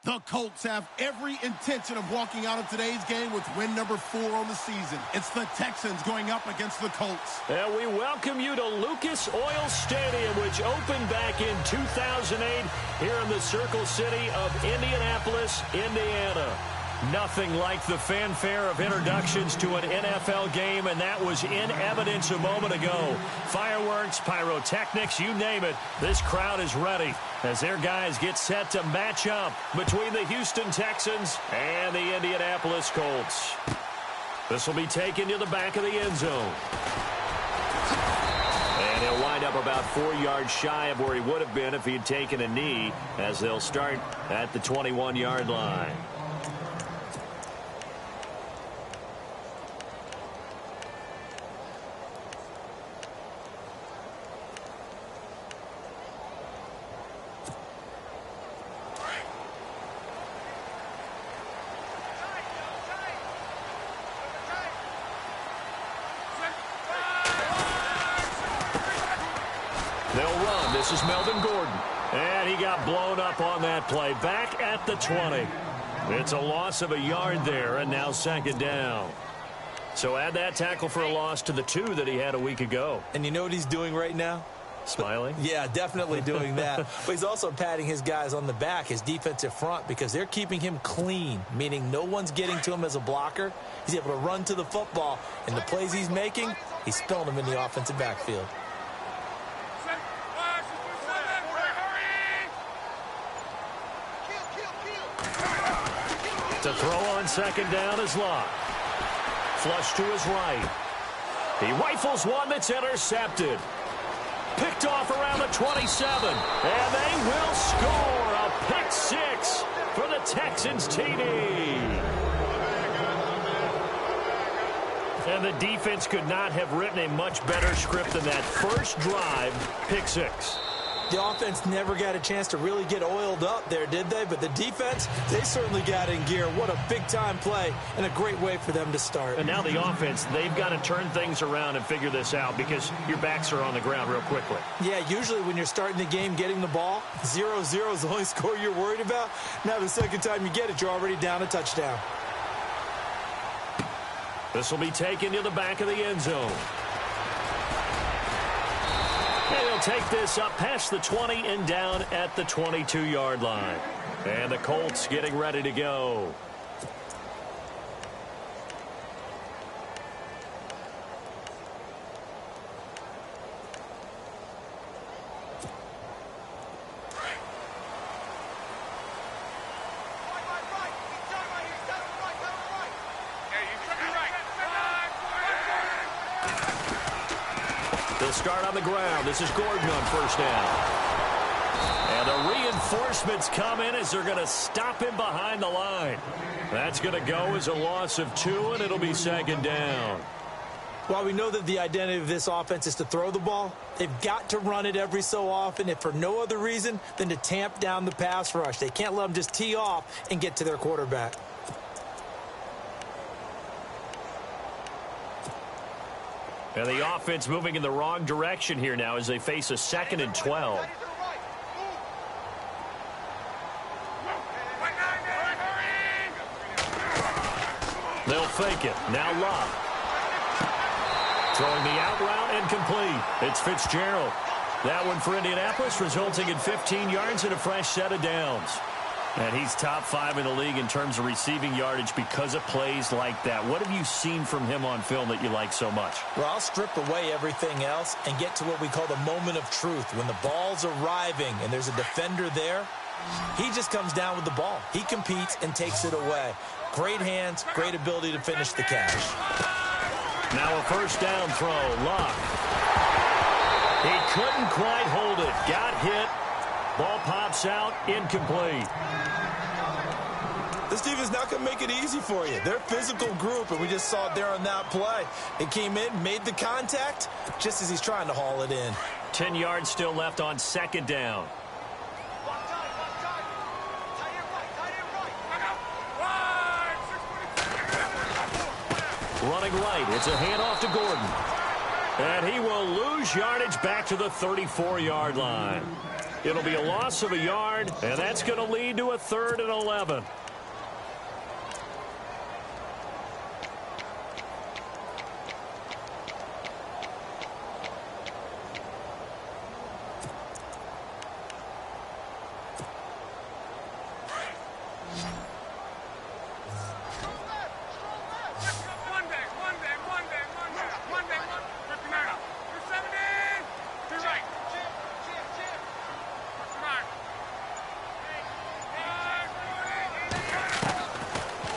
The Colts have every intention of walking out of today's game with win number 4 on the season. It's the Texans going up against the Colts. And we welcome you to Lucas Oil Stadium, which opened back in 2008 here in the Circle City of Indianapolis, Indiana. Nothing like the fanfare of introductions to an NFL game, and that was in evidence a moment ago. Fireworks, pyrotechnics, you name it. This crowd is ready as their guys get set to match up between the Houston Texans and the Indianapolis Colts. This will be taken to the back of the end zone. And he'll wind up about 4 yards shy of where he would have been if he had taken a knee, as they'll start at the 21-yard line. They'll run. This is Melvin Gordon. And he got blown up on that play. Back at the 20. It's a loss of a yard there, and now second down. So add that tackle for a loss to the 2 that he had a week ago. And you know what he's doing right now? Smiling? Yeah, definitely doing that. But he's also patting his guys on the back, his defensive front, because they're keeping him clean, meaning no one's getting to him as a blocker. He's able to run to the football, and the plays he's making, he's spilling them in the offensive backfield. To throw on second down is Locke. Flush to his right. He rifles one that's intercepted. Picked off around the 27. And they will score a pick 6 for the Texans TD. And the defense could not have written a much better script than that first drive, pick 6. The offense never got a chance to really get oiled up there, did they? But the defense, they certainly got in gear. What a big-time play and a great way for them to start. And now the offense, they've got to turn things around and figure this out because your backs are on the ground real quickly. Yeah, usually when you're starting the game getting the ball, 0-0 is the only score you're worried about. Now the second time you get it, you're already down a touchdown. This will be taken to the back of the end zone. And he'll take this up past the 20 and down at the 22-yard line. And the Colts getting ready to go. They'll start on the ground. This is Gordon on first down. And the reinforcements come in as they're going to stop him behind the line. That's going to go as a loss of 2, and it'll be second down. While we know that the identity of this offense is to throw the ball, they've got to run it every so often, if for no other reason than to tamp down the pass rush. They can't let them just tee off and get to their quarterback. And the offense moving in the wrong direction here now as they face a 2nd and 12. They'll fake it. Now Locke. Throwing the out route and complete. It's Fitzgerald. That one for Indianapolis, resulting in 15 yards and a fresh set of downs. And he's top 5 in the league in terms of receiving yardage because of plays like that. What have you seen from him on film that you like so much? Well, I'll strip away everything else and get to what we call the moment of truth. When the ball's arriving and there's a defender there, he just comes down with the ball. He competes and takes it away. Great hands, great ability to finish the catch. Now a first down throw. Locke. He couldn't quite hold it. Got hit. Ball pops out, incomplete. This defense not going to make it easy for you. They're a physical group, and we just saw it there on that play. It came in, made the contact, just as he's trying to haul it in. 10 yards still left on second down. Running right, it's a handoff to Gordon. And he will lose yardage back to the 34-yard line. It'll be a loss of a yard, and that's going to lead to a 3rd and 11.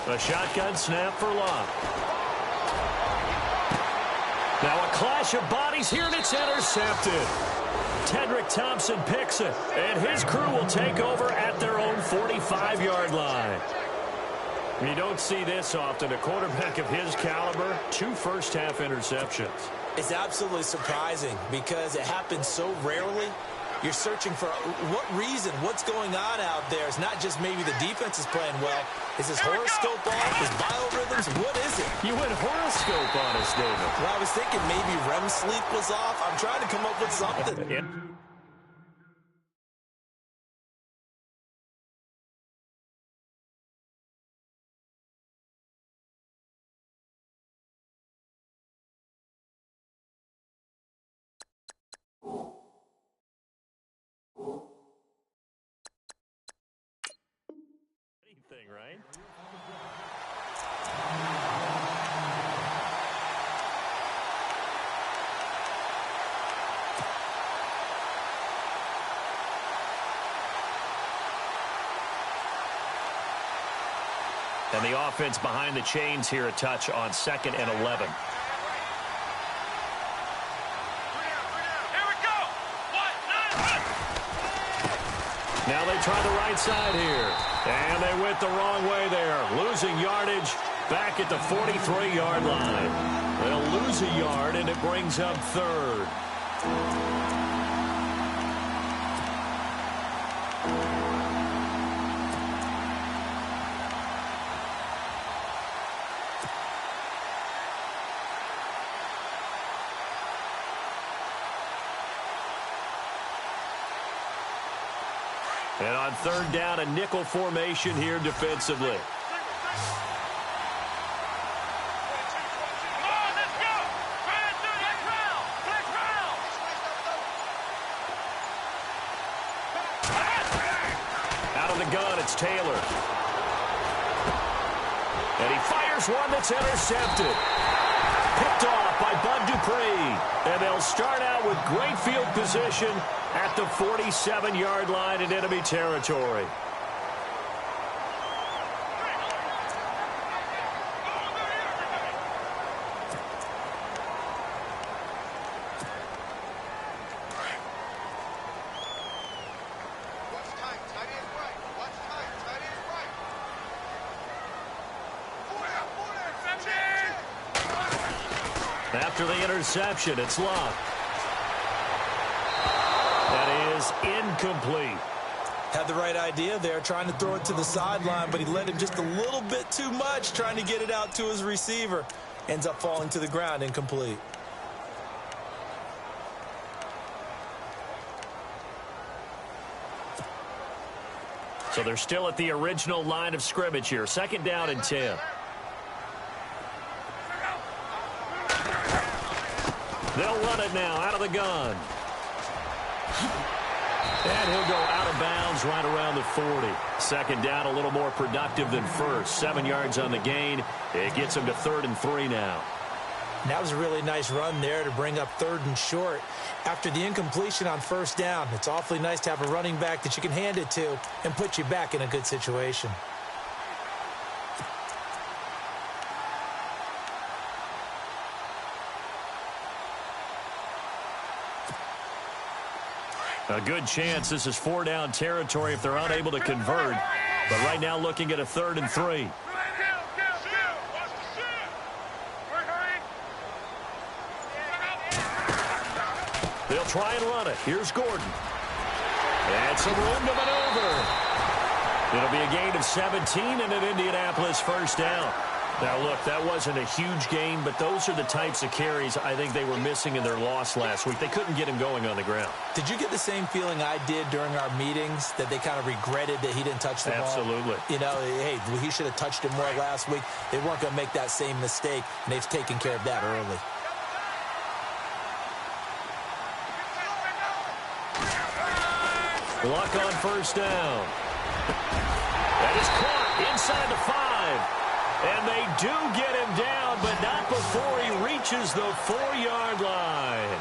A shotgun snap for Locke. Now a clash of bodies here, and it's intercepted. Tedrick Thompson picks it, and his crew will take over at their own 45-yard line. You don't see this often. A quarterback of his caliber, 2 first-half interceptions. It's absolutely surprising because it happens so rarely. You're searching for what reason, what's going on out there. It's not just maybe the defense is playing well. Is his horoscope off? His biorhythms? What is it? You went horoscope on us, David. Well, I was thinking maybe REM sleep was off. I'm trying to come up with something. Right? And the offense behind the chains here, a touch on 2nd and 11. Now they try the right side here. And they went the wrong way there. Losing yardage back at the 43-yard line. They'll lose a yard, and it brings up 3rd. And on 3rd down, a nickel formation here defensively. Out of the gun, it's Taylor. And he fires one that's intercepted. Picked off by Bud Dupree. And they'll start out with great field position at the 47-yard line in enemy territory. After the interception, it's Locke. That is incomplete. Had the right idea there, trying to throw it to the sideline, but he led him just a little bit too much, trying to get it out to his receiver. Ends up falling to the ground, incomplete. So they're still at the original line of scrimmage here. 2nd down and 10. They'll run it now out of the gun. And he'll go out of bounds right around the 40. 2nd down, a little more productive than first. 7 yards on the gain. It gets him to 3rd and 3 now. That was a really nice run there to bring up 3rd and short. After the incompletion on 1st down, it's awfully nice to have a running back that you can hand it to and put you back in a good situation. A good chance this is 4-down territory if they're unable to convert. But right now looking at a 3rd and 3. They'll try and run it. Here's Gordon. And some room to maneuver. It'll be a gain of 17 and an Indianapolis 1st down. Now, look, that wasn't a huge gain, but those are the types of carries I think they were missing in their loss last week. They couldn't get him going on the ground. Did you get the same feeling I did during our meetings, that they kind of regretted that he didn't touch the ball? Absolutely. You know, hey, he should have touched it more last week. They weren't going to make that same mistake, and they've taken care of that early. Luck on first down. That is caught inside the 5. And they do get him down, but not before he reaches the 4-yard line.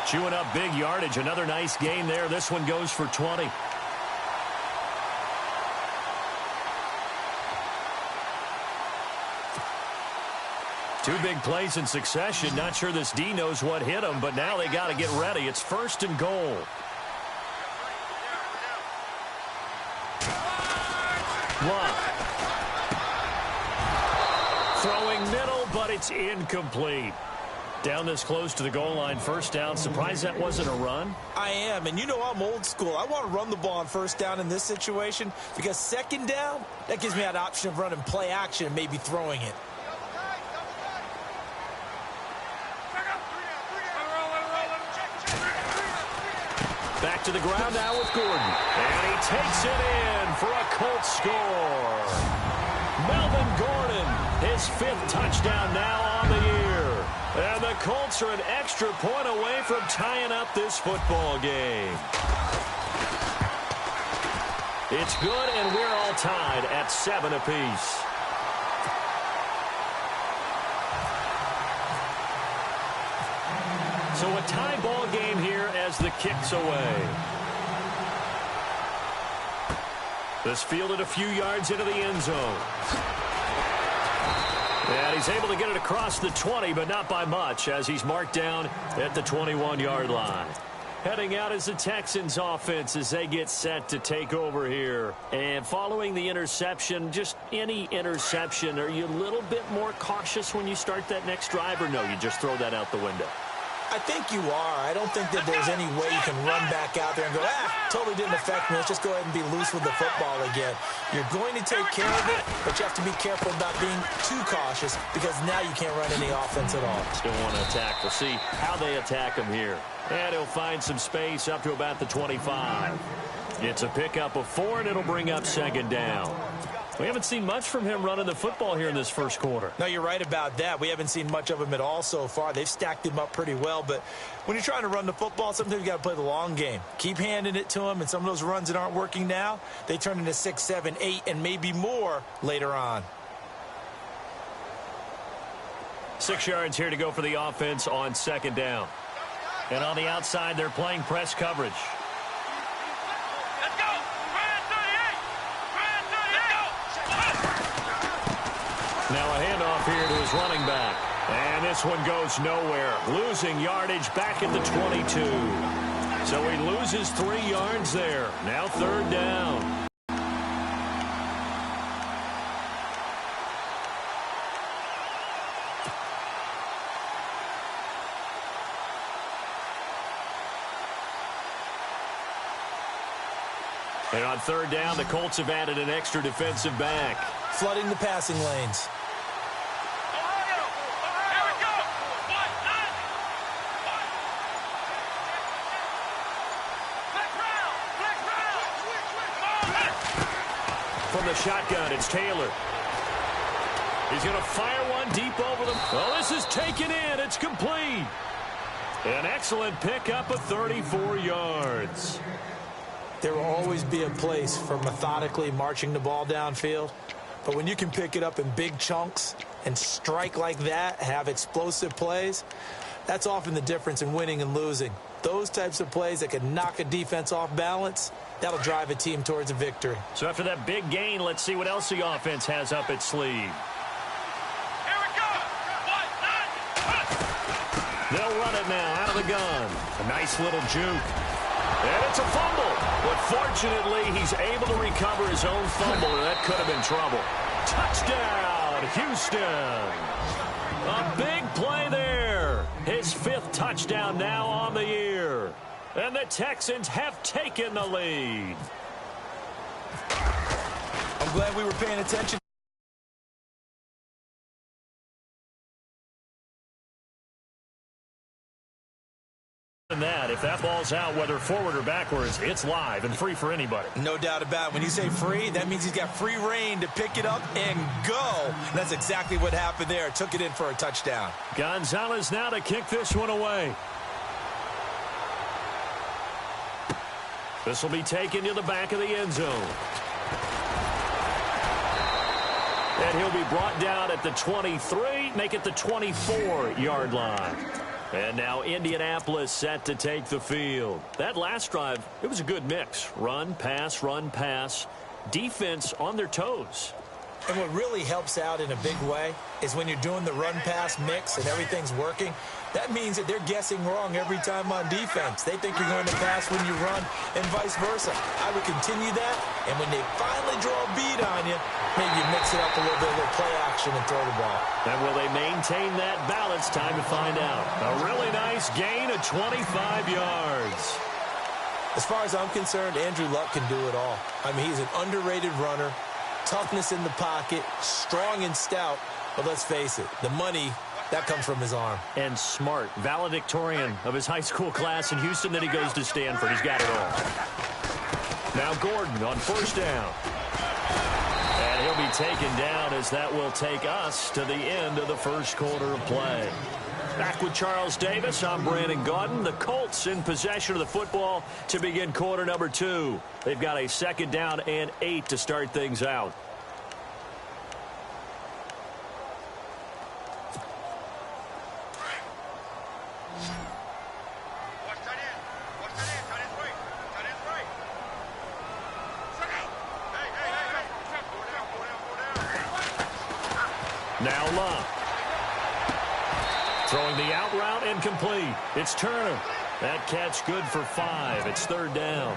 Chewing up big yardage. Another nice gain there. This one goes for 20. Two big plays in succession. Not sure this D knows what hit him, but now they got to get ready. It's 1st and goal. Throwing middle, but it's incomplete. Down this close to the goal line, 1st down. Surprised that wasn't a run? I am, and you know I'm old school. I want to run the ball on 1st down in this situation because 2nd down, that gives me that option of running play action and maybe throwing it. Back to the ground now with Gordon. And he takes it in for a Colts score. Melvin Gordon, his 5th touchdown now on the year. And the Colts are an extra point away from tying up this football game. It's good, and we're all tied at 7 apiece. So a tie ball game here as the kick's away. This fielded a few yards into the end zone. And he's able to get it across the 20, but not by much, as he's marked down at the 21-yard line. Heading out is the Texans offense as they get set to take over here. And following the interception, just any interception, are you a little bit more cautious when you start that next drive, or no, you just throw that out the window? I think you are. I don't think that there's any way you can run back out there and go, totally didn't affect me. Let's just go ahead and be loose with the football again. You're going to take care of it, but you have to be careful about being too cautious because now you can't run any offense at all. Still want to attack. We'll see how they attack him here. And he'll find some space up to about the 25. It's a pickup of 4, and it'll bring up 2nd down. We haven't seen much from him running the football here in this 1st quarter. No, you're right about that. We haven't seen much of him at all so far. They've stacked him up pretty well, but when you're trying to run the football, sometimes you got to play the long game. Keep handing it to him, and some of those runs that aren't working now, they turn into 6, 7, 8, and maybe more later on. 6 yards here to go for the offense on 2nd down. And on the outside, they're playing press coverage. Now a handoff here to his running back. And this one goes nowhere. Losing yardage back at the 22. So he loses 3 yards there. Now 3rd down. And on 3rd down, the Colts have added an extra defensive back. Flooding the passing lanes. From the shotgun, it's Taylor. He's going to fire one deep over them. Well, this is taken in. It's complete. An excellent pickup of 34 yards. There will always be a place for methodically marching the ball downfield. But when you can pick it up in big chunks and strike like that, have explosive plays, that's often the difference in winning and losing. Those types of plays that can knock a defense off balance, that'll drive a team towards a victory. So after that big gain, let's see what else the offense has up its sleeve. Here we go. They'll run it now out of the gun. A nice little juke. And it's a fumble. But fortunately, he's able to recover his own fumble, and that could have been trouble. Touchdown, Houston. A big play there. His 5th touchdown now on the year. And the Texans have taken the lead. I'm glad we were paying attention. If that ball's out, whether forward or backwards, it's live and free for anybody. No doubt about it. When you say free, that means he's got free reign to pick it up and go. And that's exactly what happened there. Took it in for a touchdown. Gonzalez now to kick this one away. This will be taken to the back of the end zone. And he'll be brought down at the 23, make it the 24-yard line. And now Indianapolis set to take the field. That last drive, it was a good mix. Run, pass, defense on their toes. And what really helps out in a big way is when you're doing the run-pass mix and everything's working, that means that they're guessing wrong every time on defense. They think you're going to pass when you run and vice versa. I would continue that, and when they finally draw a beat on you, maybe you mix it up a little bit, a little play action and throw the ball. And will they maintain that balance? Time to find out. A really nice gain of 25 yards. As far as I'm concerned, Andrew Luck can do it all. I mean, he's an underrated runner. Toughness in the pocket, strong and stout. But let's face it, the money, that comes from his arm. And smart, valedictorian of his high school class in Houston. Then he goes to Stanford. He's got it all. Now Gordon on first down. And he'll be taken down as that will take us to the end of the first quarter of play. Back with Charles Davis, I'm Brandon Gaudin. The Colts in possession of the football to begin quarter number 2. They've got a second down and 8 to start things out. Now Love. Throwing the out route incomplete. It's Turner. That catch good for 5. It's third down.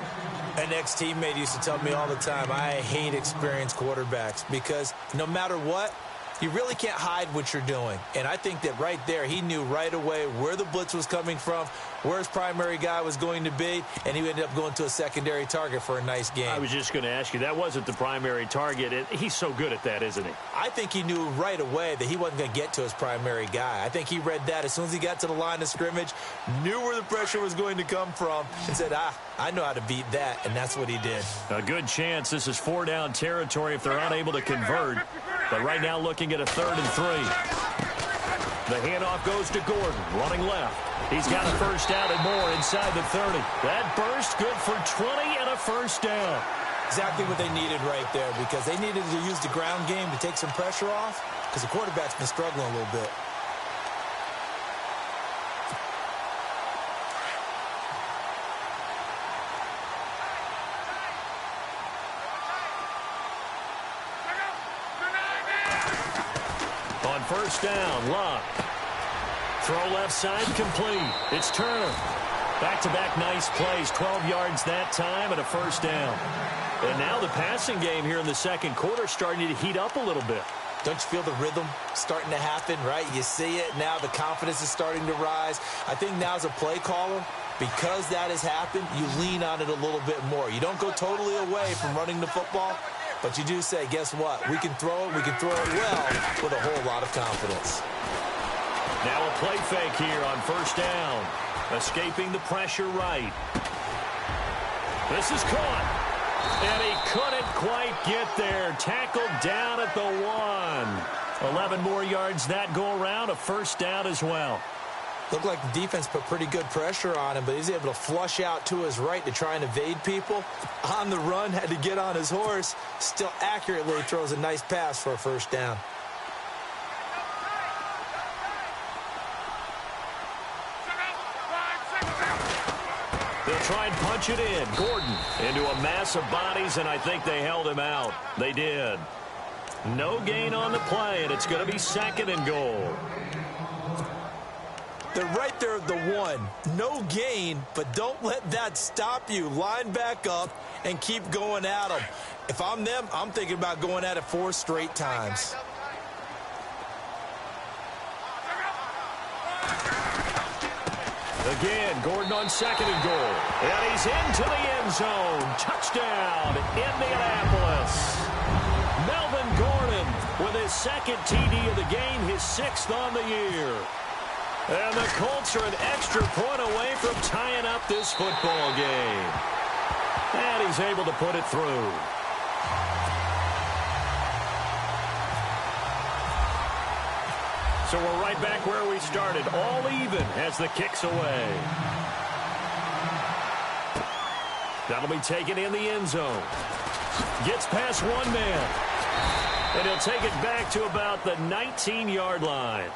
An ex-teammate used to tell me all the time, I hate experienced quarterbacks because no matter what, you really can't hide what you're doing. And I think that right there, he knew right away where the blitz was coming from, where his primary guy was going to be, and he ended up going to a secondary target for a nice game. I was just going to ask you, that wasn't the primary target. He's so good at that, isn't he? I think he knew right away that he wasn't going to get to his primary guy. I think he read that as soon as he got to the line of scrimmage, knew where the pressure was going to come from, and said, I know how to beat that, and that's what he did. A good chance this is 4-down territory if they're unable to convert. But right now looking at a 3rd and 3. The handoff goes to Gordon, running left. He's got a first down and more inside the 30. That burst good for 20 and a first down. Exactly what they needed right there because they needed to use the ground game to take some pressure off because the quarterback's been struggling a little bit. First down, Love. Throw left side, complete. It's Turner. Back-to-back nice plays, 12 yards that time and a first down. And now the passing game here in the second quarter starting to heat up a little bit. Don't you feel the rhythm starting to happen, right? You see it now, the confidence is starting to rise. I think now as a play caller, because that has happened, you lean on it a little bit more. You don't go totally away from running the football, but you do say, guess what? We can throw it well with a whole lot of confidence. Now a play fake here on first down. Escaping the pressure right. This is caught. And he couldn't quite get there. Tackled down at the 1. 11 more yards that go around. A first down as well. Looked like the defense put pretty good pressure on him, but he's able to flush out to his right to try and evade people. On the run, had to get on his horse. Still accurately throws a nice pass for a first down. They'll try and punch it in. Gordon into a mass of bodies, and I think they held him out. They did. No gain on the play, and it's going to be 2nd and goal. They're right there at the 1. No gain, but don't let that stop you. Line back up and keep going at them. If I'm them, I'm thinking about going at it 4 straight times. Again, Gordon on 2nd and goal. And he's into the end zone. Touchdown, Indianapolis. Melvin Gordon with his 2nd TD of the game, his 6th on the year. And the Colts are an extra point away from tying up this football game. And he's able to put it through. So we're right back where we started. All even as the kick's away. That'll be taken in the end zone. Gets past one man. And he'll take it back to about the 19-yard line.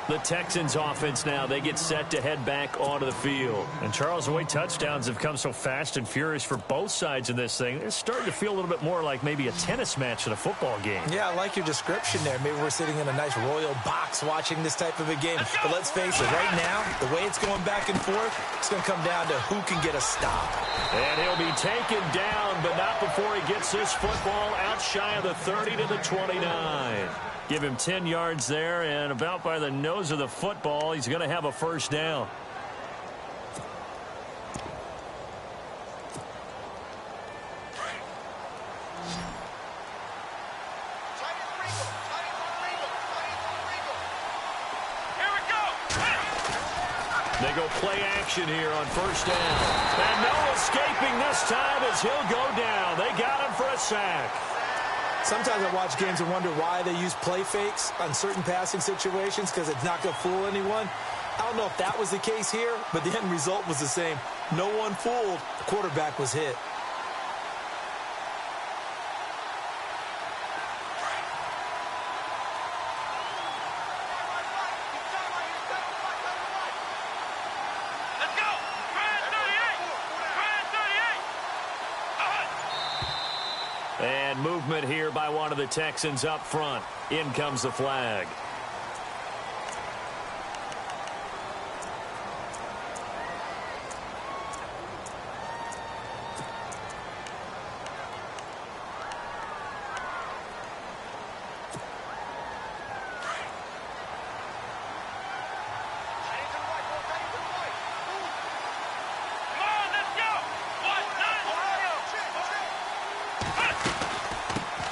The Texans offense now, they get set to head back onto the field. And Charles, the way touchdowns have come so fast and furious for both sides in this thing, it's starting to feel a little bit more like maybe a tennis match than a football game. Yeah, I like your description there. Maybe we're sitting in a nice royal box watching this type of a game. But let's face it, right now, the way it's going back and forth, it's going to come down to who can get a stop. And he'll be taken down, but not before he gets this football out shy of the 30 to the 29. Give him 10 yards there, and about by the nose of the football, he's going to have a first down. They go play action here on first down. And no escaping this time as he'll go down. They got him for a sack. Sometimes I watch games and wonder why they use play fakes on certain passing situations because it's not going to fool anyone. I don't know if that was the case here, but the end result was the same. No one fooled. The quarterback was hit. And movement here by one of the Texans up front. In comes the flag.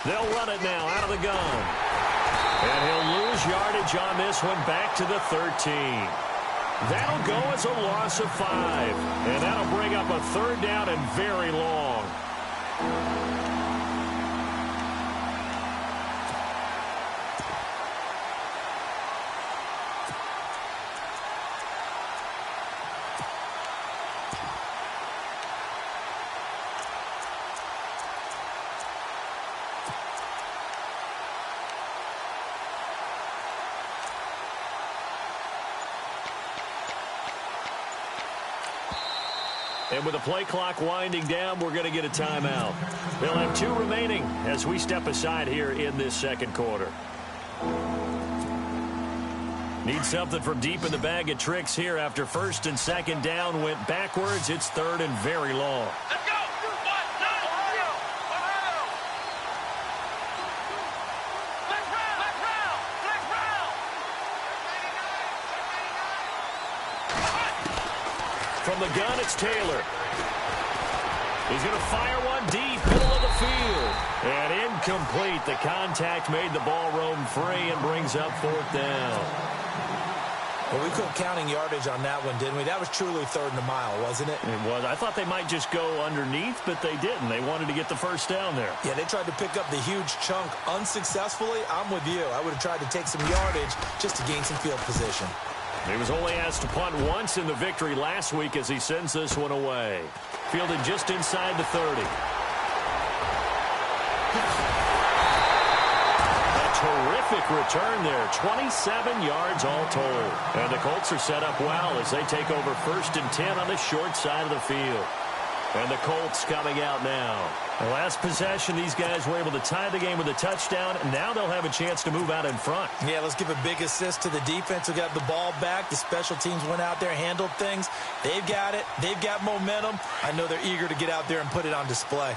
They'll run it now out of the gun. And he'll lose yardage on this one back to the 13. That'll go as a loss of 5. And that'll bring up a third down and very long. And with the play clock winding down, we're going to get a timeout. They'll have 2 remaining as we step aside here in this second quarter. Need something from deep in the bag of tricks here after first and second down went backwards. It's third and very long. Let's go! From the gun, it's Taylor. He's going to fire one deep, middle of the field. And incomplete. The contact made the ball roam free and brings up fourth down. Well, we quit counting yardage on that one, didn't we? That was truly third and a mile, wasn't it? It was. I thought they might just go underneath, but they didn't. They wanted to get the first down there. Yeah, they tried to pick up the huge chunk unsuccessfully. I'm with you. I would have tried to take some yardage just to gain some field position. He was only asked to punt once in the victory last week as he sends this one away. Fielded just inside the 30. A terrific return there. 27 yards all told. And the Colts are set up well as they take over first and 10 on the short side of the field. And the Colts coming out now. The last possession, these guys were able to tie the game with a touchdown, and now they'll have a chance to move out in front. Yeah, let's give a big assist to the defense who got the ball back. The special teams went out there, handled things. They've got it. They've got momentum. I know they're eager to get out there and put it on display.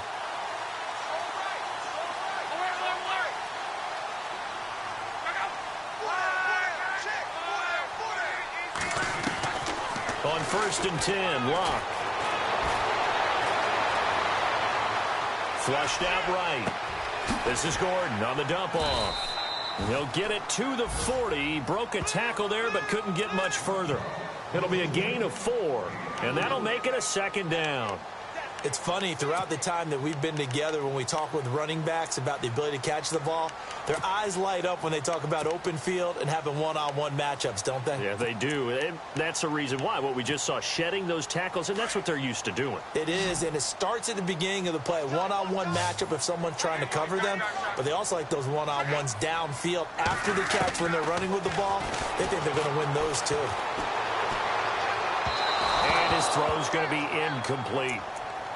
On first and 10, Locke. Flushed out right. This is Gordon on the dump off. He'll get it to the 40. He broke a tackle there, but couldn't get much further. It'll be a gain of 4, and that'll make it a 2nd down. It's funny, throughout the time that we've been together, when we talk with running backs about the ability to catch the ball, their eyes light up when they talk about open field and having one-on-one matchups, don't they? Yeah, they do. And that's the reason why. What we just saw, shedding those tackles, and that's what they're used to doing. It is, and it starts at the beginning of the play. One-on-one matchup if someone's trying to cover them, but they also like those one-on-ones downfield after the catch when they're running with the ball. They think they're going to win those too. And his throw's going to be incomplete.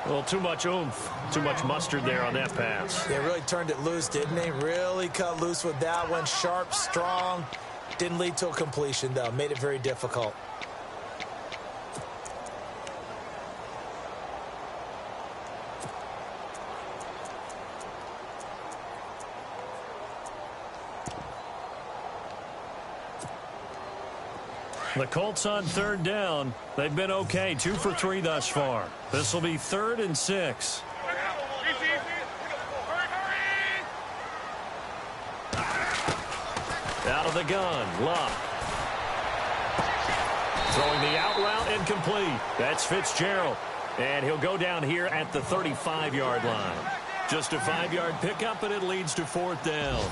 Well, too much oomph, too much mustard there on that pass. They really turned it loose, didn't they? Really cut loose with that one. Sharp, strong. Didn't lead to a completion, though. Made it very difficult. The Colts on 3rd down. They've been okay, 2 for 3 thus far. This will be 3rd and 6. Out of the gun, Luck. Throwing the out route incomplete. That's Fitzgerald. And he'll go down here at the 35-yard line. Just a 5-yard pickup, and it leads to 4th down.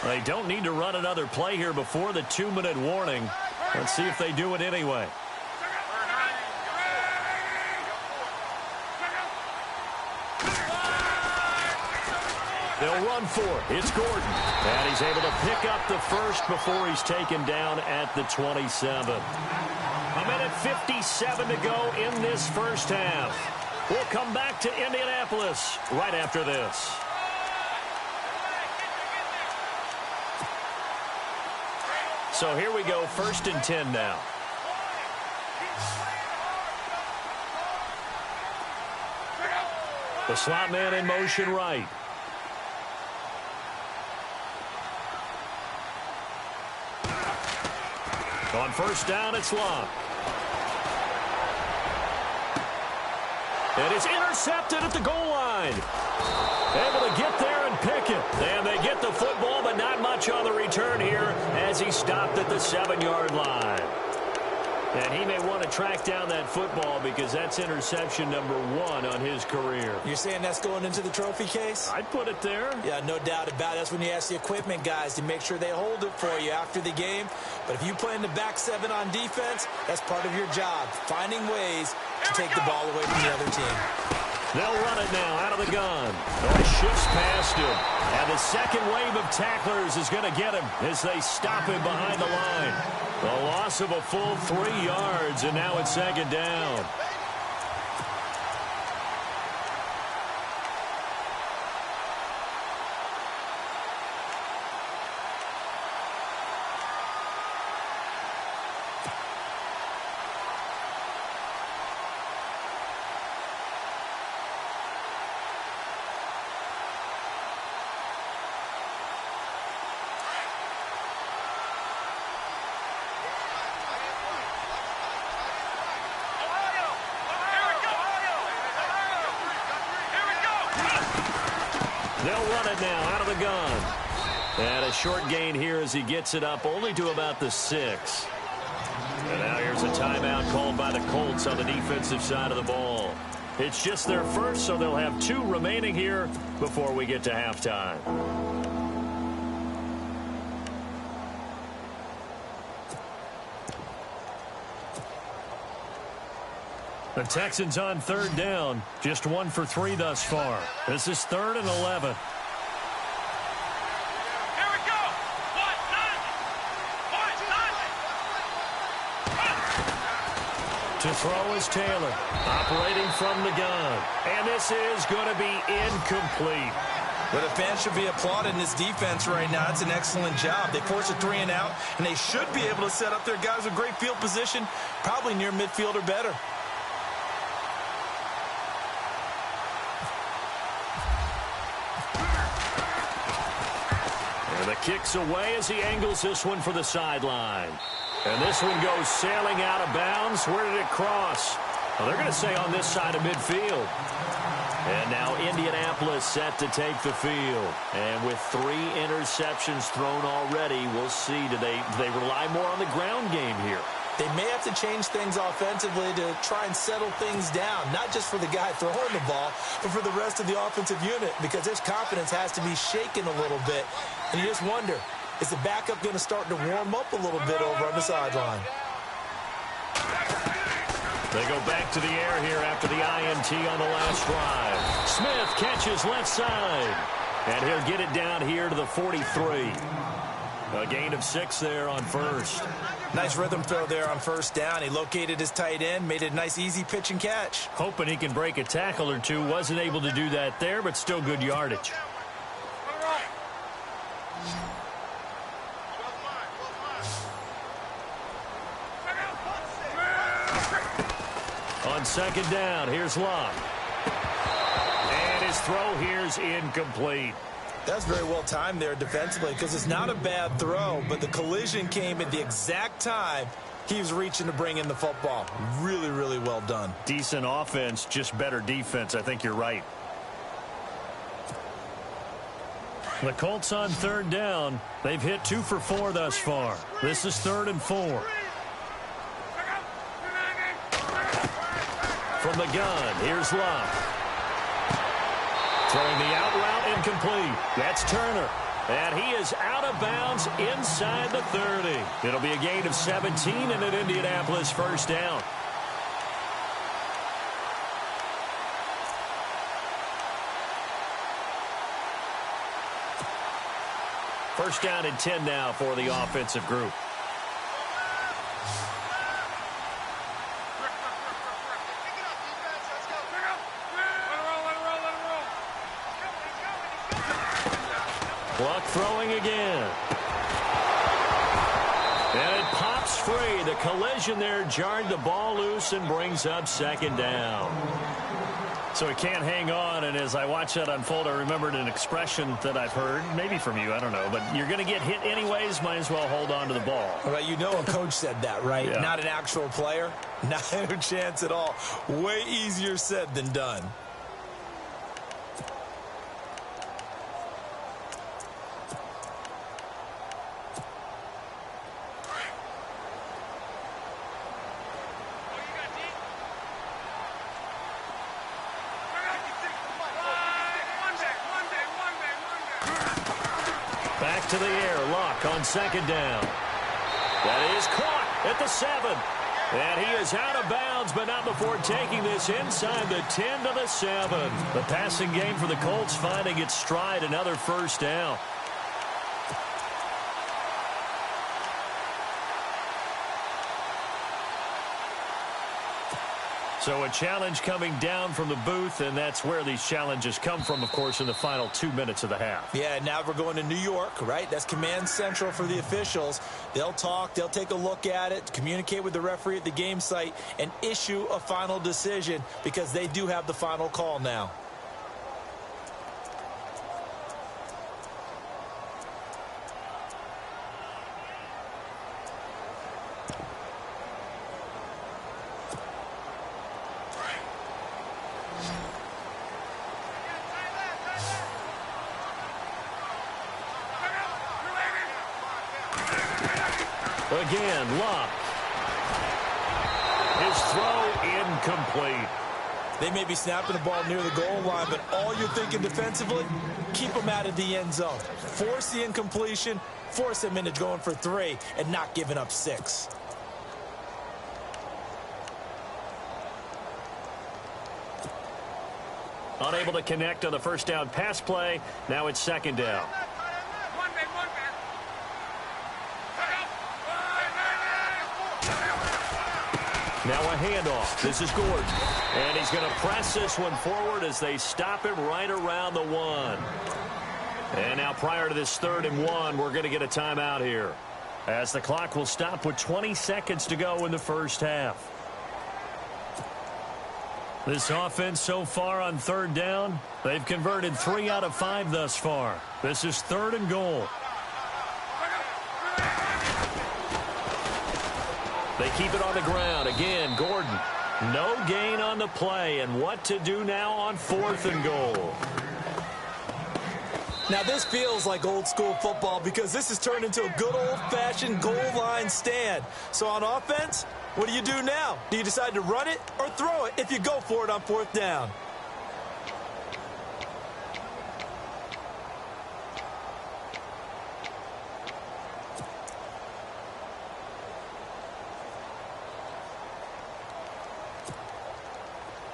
They don't need to run another play here before the 2-minute warning. Let's see if they do it anyway. They'll run for it. It's Gordon. And he's able to pick up the first before he's taken down at the 27. A minute 57 to go in this first half. We'll come back to Indianapolis right after this. So here we go, 1st and 10 now. The slot man in motion right. On 1st down, it's Luck. And it's intercepted at the goal line. Able to get there and pick it. And they get the football, but not much on the return here as he stopped at the 7-yard line. And he may want to track down that football because that's interception number 1 on his career. You're saying that's going into the trophy case? I'd put it there. Yeah, no doubt about it. That's when you ask the equipment guys to make sure they hold it for you after the game. But if you play in the back 7 on defense, that's part of your job, finding ways to take the ball away from the other team. They'll run it now out of the gun. Oh, he shifts past him. And the second wave of tacklers is going to get him as they stop him behind the line. A loss of a full 3 yards, and now it's 2nd down. They'll run it now out of the gun. And a short gain here as he gets it up only to about the 6. And now here's a timeout called by the Colts on the defensive side of the ball. It's just their first, so they'll have 2 remaining here before we get to halftime. The Texans on 3rd down, just 1 for 3 thus far. This is 3rd and 11. Here we go. To throw is Taylor, operating from the gun. And this is going to be incomplete. But the fans should be applauding this defense right now. It's an excellent job. They force a 3 and out, and they should be able to set up their guys with great field position, probably near midfield or better. And the kick's away as he angles this one for the sideline. And this one goes sailing out of bounds. Where did it cross? Well, they're going to say on this side of midfield. And now Indianapolis set to take the field. And with 3 interceptions thrown already, we'll see. Do they rely more on the ground game here? They may have to change things offensively to try and settle things down, not just for the guy throwing the ball, but for the rest of the offensive unit, because his confidence has to be shaken a little bit. And you just wonder, is the backup going to start to warm up a little bit over on the sideline? They go back to the air here after the INT on the last drive. Smith catches left side. And he'll get it down here to the 43. A gain of 6 there on first. Nice rhythm throw there on first down. He located his tight end, made it a nice easy pitch and catch. Hoping he can break a tackle or two. Wasn't able to do that there, but still good yardage. On second down, here's Locke. And his throw here's incomplete. That's very well timed there defensively, because it's not a bad throw, but the collision came at the exact time he was reaching to bring in the football. Really, really well done. Decent offense, just better defense. I think you're right. The Colts on third down. They've hit 2 for 4 thus far. This is 3rd and 4. From the gun, here's Locke. Throwing the out route incomplete. That's Turner. And he is out of bounds inside the 30. It'll be a gain of 17 and an Indianapolis first down. First down and 10 now for the offensive group. Luck throwing again. And it pops free. The collision there jarred the ball loose and brings up second down. So he can't hang on, and as I watch that unfold, I remembered an expression that I've heard, maybe from you, I don't know, but you're going to get hit anyways, might as well hold on to the ball. Well, you know a coach said that, right? Yeah. Not an actual player. Not a chance at all. Way easier said than done. Back to the air, Luck on second down. That is caught at the 7. And he is out of bounds, but not before taking this inside the 10 to the 7. The passing game for the Colts finding its stride, another first down. So a challenge coming down from the booth, and that's where these challenges come from, of course, in the final 2 minutes of the half. Yeah, now we're going to New York, right? That's command central for the officials. They'll talk, they'll take a look at it, communicate with the referee at the game site, and issue a final decision because they do have the final call now. Again, Locke. His throw incomplete. They may be snapping the ball near the goal line, but all you're thinking defensively, keep them out of the end zone. Force the incompletion, force them into going for 3, and not giving up 6. Unable to connect on the first down pass play. Now it's second down. Now a handoff. This is Gordon. And he's going to press this one forward as they stop him right around the 1. And now prior to this 3rd and 1, we're going to get a timeout here, as the clock will stop with 20 seconds to go in the first half. This offense so far on 3rd down, they've converted 3 out of 5 thus far. This is 3rd and goal. They keep it on the ground. Again, Gordon. No gain on the play. And what to do now on 4th and goal? Now, this feels like old-school football because this has turned into a good old-fashioned goal line stand. So on offense, what do you do now? Do you decide to run it or throw it if you go for it on 4th down?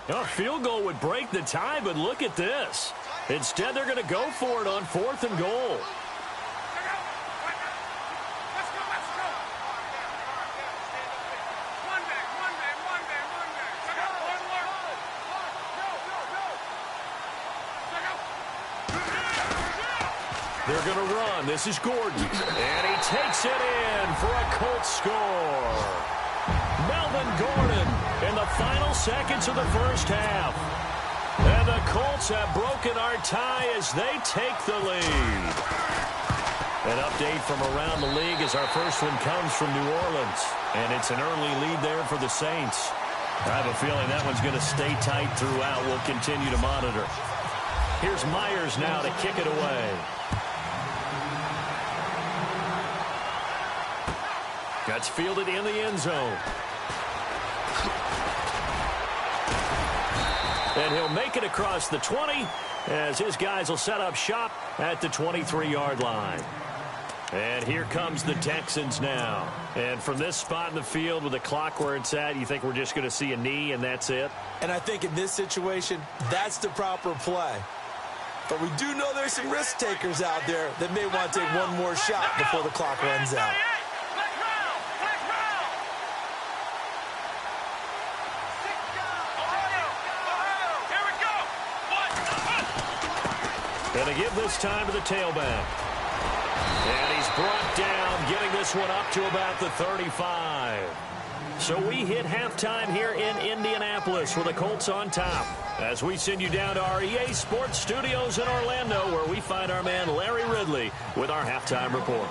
A field goal would break the tie, but look at this. Instead, they're going to go for it on 4th and goal. They're going to run. This is Gordon. And he takes it in for a Colts score. Melvin Gordon in the final seconds of the first half. And the Colts have broken our tie as they take the lead. An update from around the league as our first one comes from New Orleans. And it's an early lead there for the Saints. I have a feeling that one's going to stay tight throughout. We'll continue to monitor. Here's Myers now to kick it away. That's fielded in the end zone. And he'll make it across the 20 as his guys will set up shop at the 23-yard line. And here comes the Texans now. And from this spot in the field with the clock where it's at, you think we're just going to see a knee and that's it? And I think in this situation, that's the proper play. But we do know there's some risk takers out there that may want to take one more shot before the clock runs out. Going to give this time to the tailback. And he's brought down, getting this one up to about the 35. So we hit halftime here in Indianapolis with the Colts on top. As we send you down to our EA Sports Studios in Orlando, where we find our man Larry Ridley with our halftime report.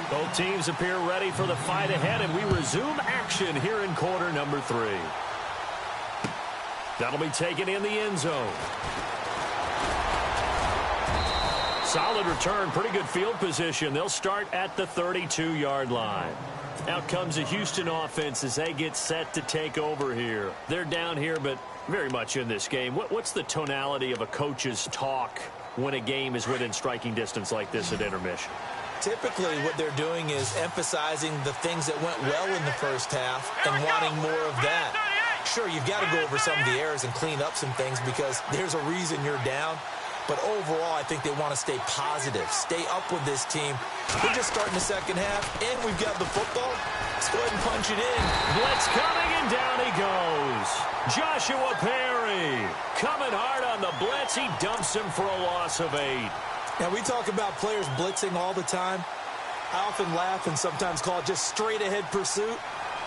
Both teams appear ready for the fight ahead, and we resume action here in quarter number 3. That'll be taken in the end zone. Solid return, pretty good field position. They'll start at the 32-yard line. Out comes the Houston offense as they get set to take over here. They're down here, but very much in this game. What's the tonality of a coach's talk when a game is within striking distance like this at intermission? Typically, what they're doing is emphasizing the things that went well in the first half and wanting more of that. Sure, you've got to go over some of the errors and clean up some things because there's a reason you're down. But overall, I think they want to stay positive, stay up with this team. We're just starting the second half, and we've got the football. Let's go ahead and punch it in. Blitz coming, and down he goes. Joshua Perry coming hard on the blitz. He dumps him for a loss of 8. Now, we talk about players blitzing all the time. I often laugh and sometimes call it just straight-ahead pursuit.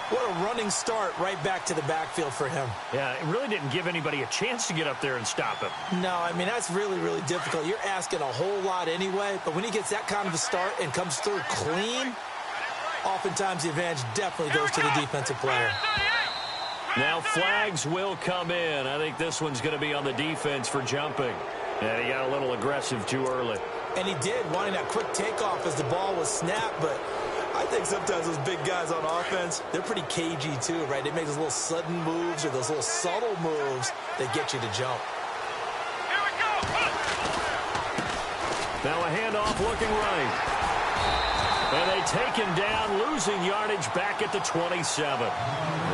What a running start right back to the backfield for him. Yeah, it really didn't give anybody a chance to get up there and stop him. No, I mean, that's really, really difficult. You're asking a whole lot anyway, but when he gets that kind of a start and comes through clean, oftentimes the advantage definitely goes to the defensive player. Now flags will come in. I think this one's going to be on the defense for jumping. And he got a little aggressive too early. And he did, wanting that quick takeoff as the ball was snapped, but I think sometimes those big guys on offense, they're pretty cagey too, right? They make those little sudden moves or those little subtle moves that get you to jump. Here we go. Now a handoff looking right. And they take him down, losing yardage back at the 27.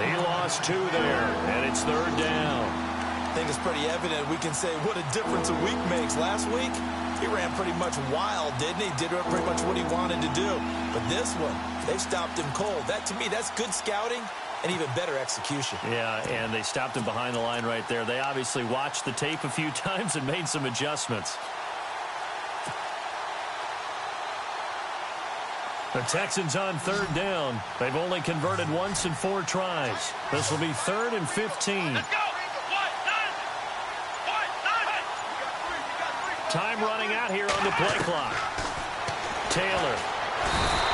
He lost 2 there, and it's 3rd down. I think it's pretty evident we can say what a difference a week makes. Last week, he ran pretty much wild, didn't he? Did pretty much what he wanted to do. But this one, they stopped him cold. That, to me, that's good scouting and even better execution. Yeah, and they stopped him behind the line right there. They obviously watched the tape a few times and made some adjustments. The Texans on 3rd down. They've only converted once in 4 tries. This will be 3rd and 15. Let's go. Time running out here on the play clock. Taylor.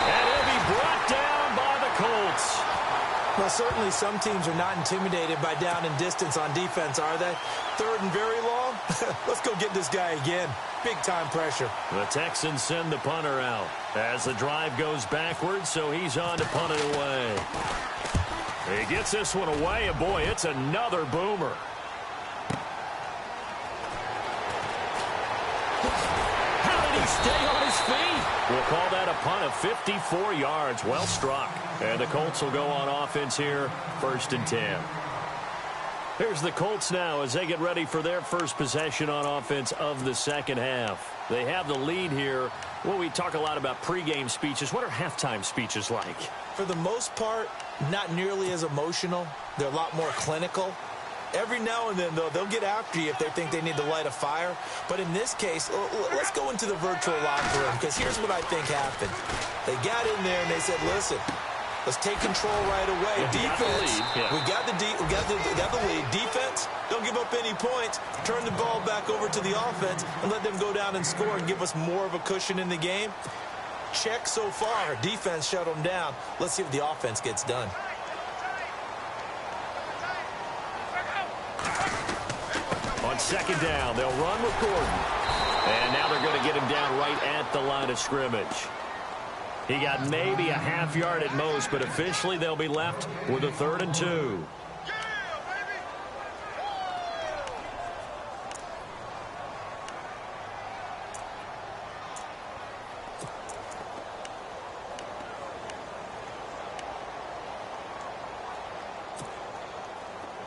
And he'll be brought down by the Colts. Well, certainly some teams are not intimidated by down and distance on defense, are they? Third and very long? Let's go get this guy again. Big-time pressure. The Texans send the punter out as the drive goes backwards, so he's on to punt it away. He gets this one away, and boy, it's another boomer. How did he stay on his feet? We'll call that a punt of 54 yards. Well struck. And the Colts will go on offense here, 1st and 10. Here's the Colts now as they get ready for their first possession on offense of the second half. They have the lead here. Well, we talk a lot about pregame speeches. What are halftime speeches like? For the most part, not nearly as emotional. They're a lot more clinical. Every now and then, though, they'll get after you if they think they need to light a fire. But in this case, let's go into the virtual locker room, because here's what I think happened. They got in there and they said, listen, let's take control right away. Defense, we got the lead. Defense, don't give up any points. Turn the ball back over to the offense and let them go down and score and give us more of a cushion in the game. Check so far. Defense shut them down. Let's see if the offense gets done. On second down, they'll run with Gordon. And now they're going to get him down right at the line of scrimmage. He got maybe a half yard at most, but officially they'll be left with a 3rd and 2.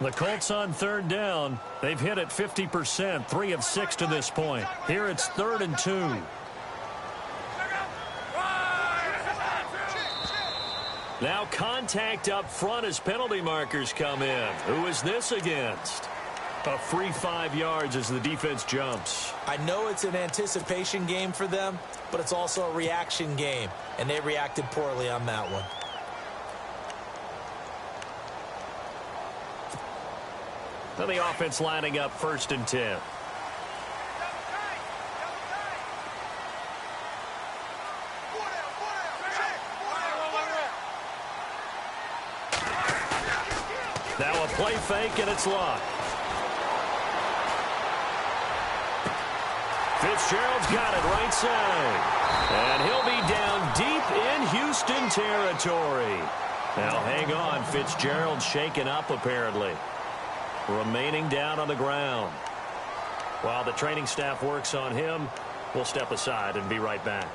The Colts on 3rd down. They've hit it 50%, 3 of 6 to this point. Here it's 3rd and 2. Now contact up front as penalty markers come in. Who is this against? A free 5 yards as the defense jumps. I know it's an anticipation game for them, but it's also a reaction game, and they reacted poorly on that one. Now the offense lining up 1st and 10. Now a play fake, and it's locked. Fitzgerald's got it right side. And he'll be down deep in Houston territory. Now hang on, Fitzgerald's shaken up apparently. Remaining down on the ground. While the training staff works on him, we'll step aside and be right back.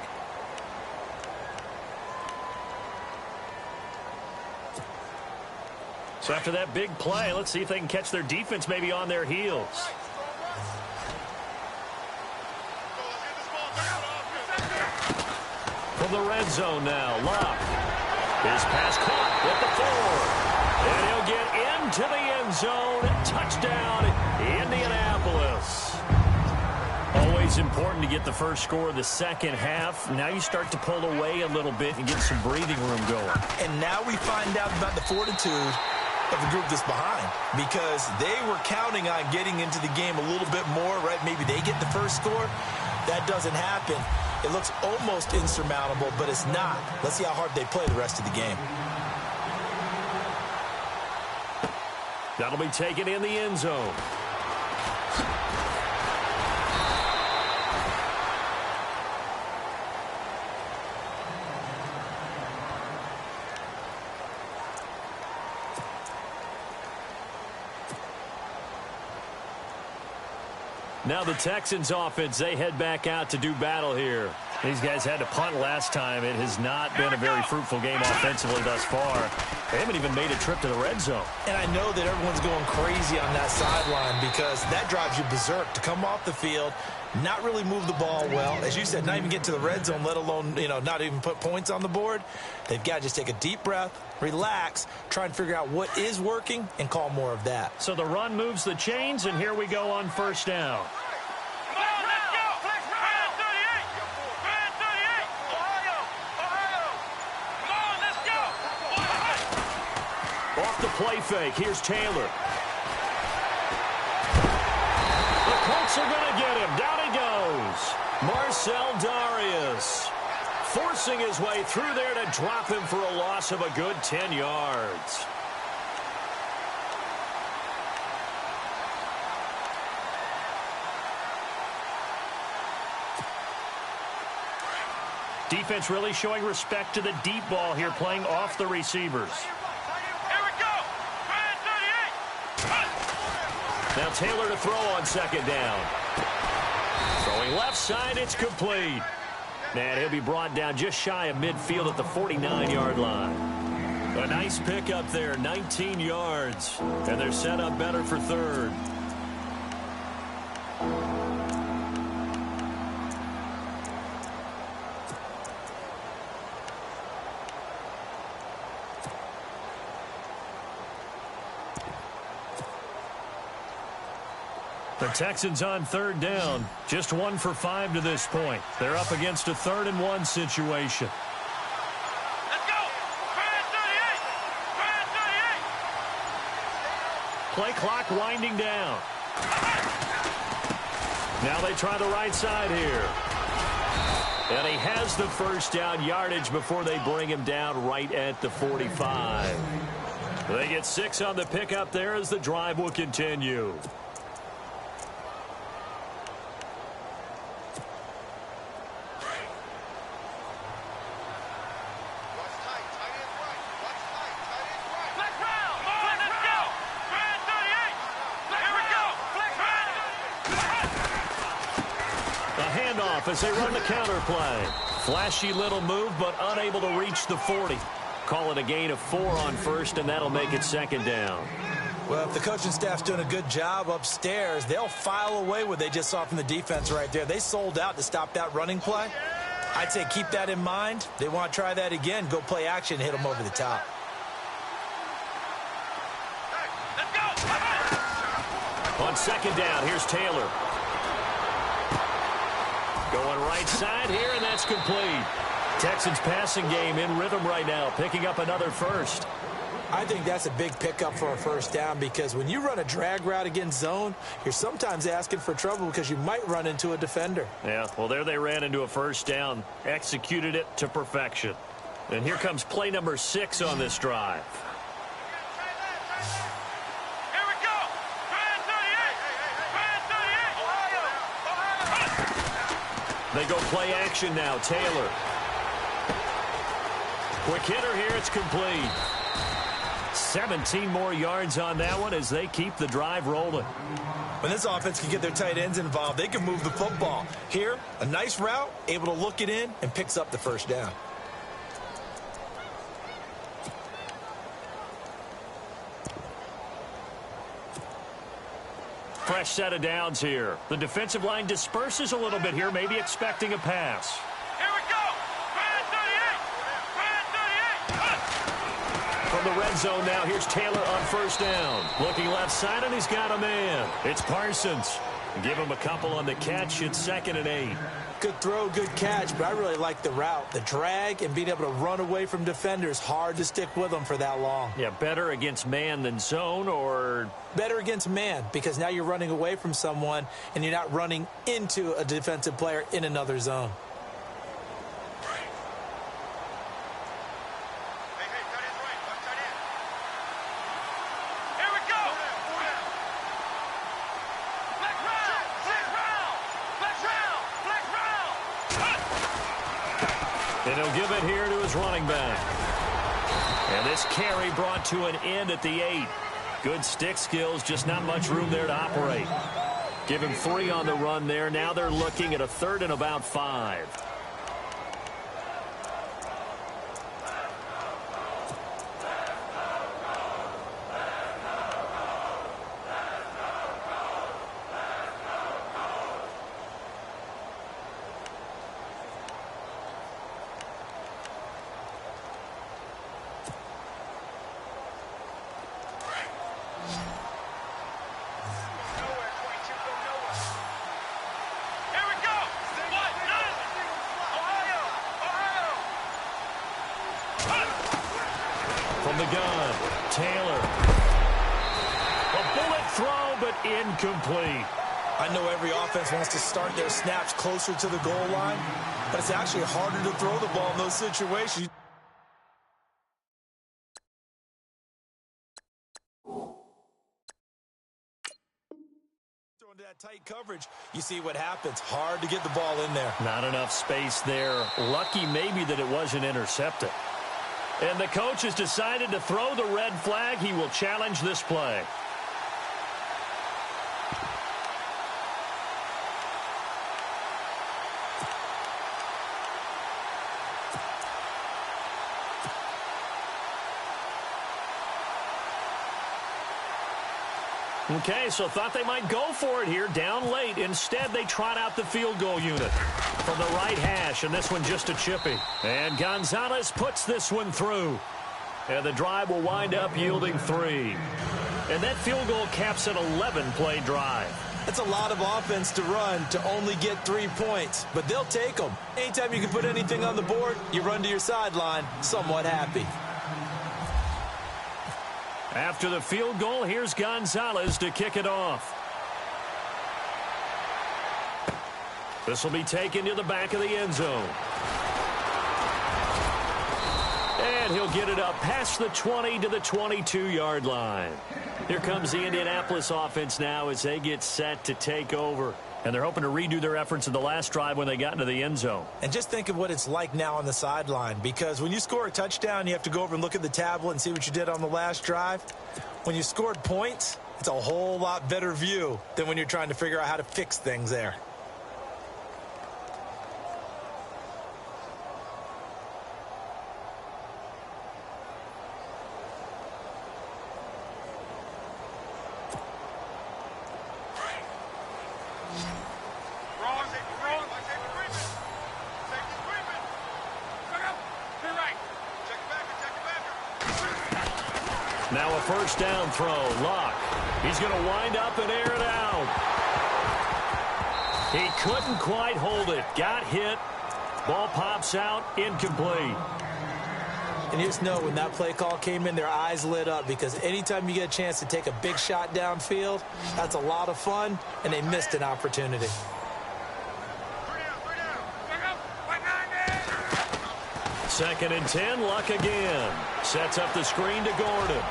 So after that big play, let's see if they can catch their defense maybe on their heels. From the red zone now, Locke. His pass caught at the 4. And he'll get into the end zone. Touchdown, Indianapolis. Always important to get the first score of the second half. Now you start to pull away a little bit and get some breathing room going. And now we find out about the fortitude of the group that's behind, because they were counting on getting into the game a little bit more, right? Maybe they get the first score. That doesn't happen. It looks almost insurmountable, but it's not. Let's see how hard they play the rest of the game. That'll be taken in the end zone. Now the Texans offense, they head back out to do battle here. These guys had to punt last time. It has not been a very fruitful game offensively thus far. They haven't even made a trip to the red zone. And I know that everyone's going crazy on that sideline because that drives you berserk to come off the field, not really move the ball well. As you said, not even get to the red zone, let alone, not even put points on the board. They've got to just take a deep breath, relax, try and figure out what is working, and call more of that. So the run moves the chains, and here we go on first down. Off the play fake, here's Taylor. The Colts are going to get him. Down he goes. Marcel Darius forcing his way through there to drop him for a loss of a good 10 yards. Defense really showing respect to the deep ball here, playing off the receivers. Here we go. Brand 38. Now Taylor to throw on second down. Throwing left side, it's complete. And he'll be brought down just shy of midfield at the 49-yard line. A nice pick up there, 19 yards. And they're set up better for third. The Texans on third down. Just 1 for 5 to this point. They're up against a 3rd-and-1 situation. Let's go. Brand 38. Brand 38. Play clock winding down. Now they try the right side here. And he has the first down yardage before they bring him down right at the 45. They get 6 on the pickup there as the drive will continue. As they run the counter play. Flashy little move, but unable to reach the 40. Call it a gain of 4 on first, and that'll make it 2nd down. Well, if the coaching staff's doing a good job upstairs, they'll file away what they just saw from the defense right there. They sold out to stop that running play. I'd say keep that in mind. They want to try that again. Go play action, hit them over the top. Let's go. On 2nd down, here's Taylor. Going right side here, and that's complete. Texans passing game in rhythm right now, picking up another first. I think that's a big pickup for a first down because when you run a drag route against zone, you're sometimes asking for trouble because you might run into a defender. Yeah, well, there they ran into a first down, executed it to perfection. And here comes play number 6 on this drive. Here we go. Brand 38. Brand 38. They go play action now. Taylor. Quick hitter here. It's complete. 17 more yards on that one as they keep the drive rolling. When this offense can get their tight ends involved, they can move the football. Here, a nice route, able to look it in, and picks up the first down. Fresh set of downs here. The defensive line disperses a little bit here, maybe expecting a pass. Here we go. Brand 38. Brand 38. From the red zone now, here's Taylor on first down. Looking left side, and he's got a man. It's Parsons. Give him a couple on the catch. It's 2nd and 8. Good throw, good catch, but I really like the route. The drag and being able to run away from defenders, hard to stick with them for that long. Yeah, better against man than zone, or? Better against man, because now you're running away from someone and you're not running into a defensive player in another zone. And he'll give it here to his running back. And this carry brought to an end at the 8. Good stick skills, just not much room there to operate. Give him 3 on the run there. Now they're looking at a 3rd and about 5. From the gun, Taylor. A bullet throw, but incomplete. I know every offense wants to start their snaps closer to the goal line, but it's actually harder to throw the ball in those situations. into that tight coverage, you see what happens. Hard to get the ball in there. Not enough space there. Lucky maybe that it wasn't intercepted. And the coach has decided to throw the red flag. He will challenge this play. Okay, so thought they might go for it here, down late. Instead, they trot out the field goal unit from the right hash, and this one just a chippy. And Gonzalez puts this one through. And the drive will wind up yielding 3. And that field goal caps an 11-play drive. That's a lot of offense to run to only get 3 points, but they'll take them. Anytime you can put anything on the board, you run to your sideline somewhat happy. After the field goal, here's Gonzalez to kick it off. This will be taken to the back of the end zone. And he'll get it up past the 20 to the 22-yard line. Here comes the Indianapolis offense now as they get set to take over. And they're hoping to redo their efforts in the last drive when they got into the end zone. And just think of what it's like now on the sideline, because when you score a touchdown, you have to go over and look at the tablet and see what you did on the last drive. When you scored points, it's a whole lot better view than when you're trying to figure out how to fix things there. Now a first down throw. Luck. He's going to wind up and air it out. He couldn't quite hold it. Got hit. Ball pops out. Incomplete. And you just know when that play call came in, their eyes lit up, because anytime you get a chance to take a big shot downfield, that's a lot of fun, and they missed an opportunity. Second and 10, Luck again. Sets up the screen to Gordon.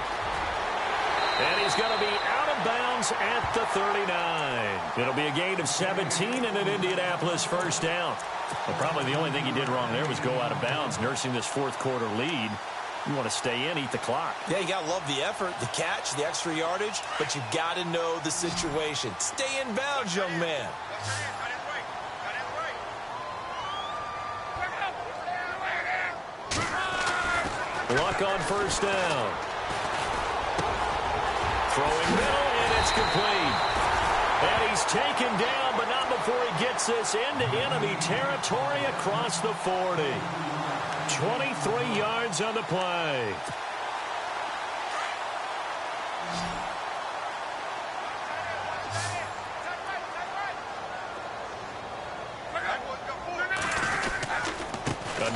And he's going to be out of bounds at the 39. It'll be a gain of 17 and an Indianapolis first down. But probably the only thing he did wrong there was go out of bounds, nursing this fourth quarter lead. You want to stay in, eat the clock. Yeah, you got to love the effort, the catch, the extra yardage, but you got to know the situation. Stay in bounds, young man. Luck on first down. Throwing middle, and it's complete. And he's taken down, but not before he gets this into enemy territory across the 40. 23 yards on the play.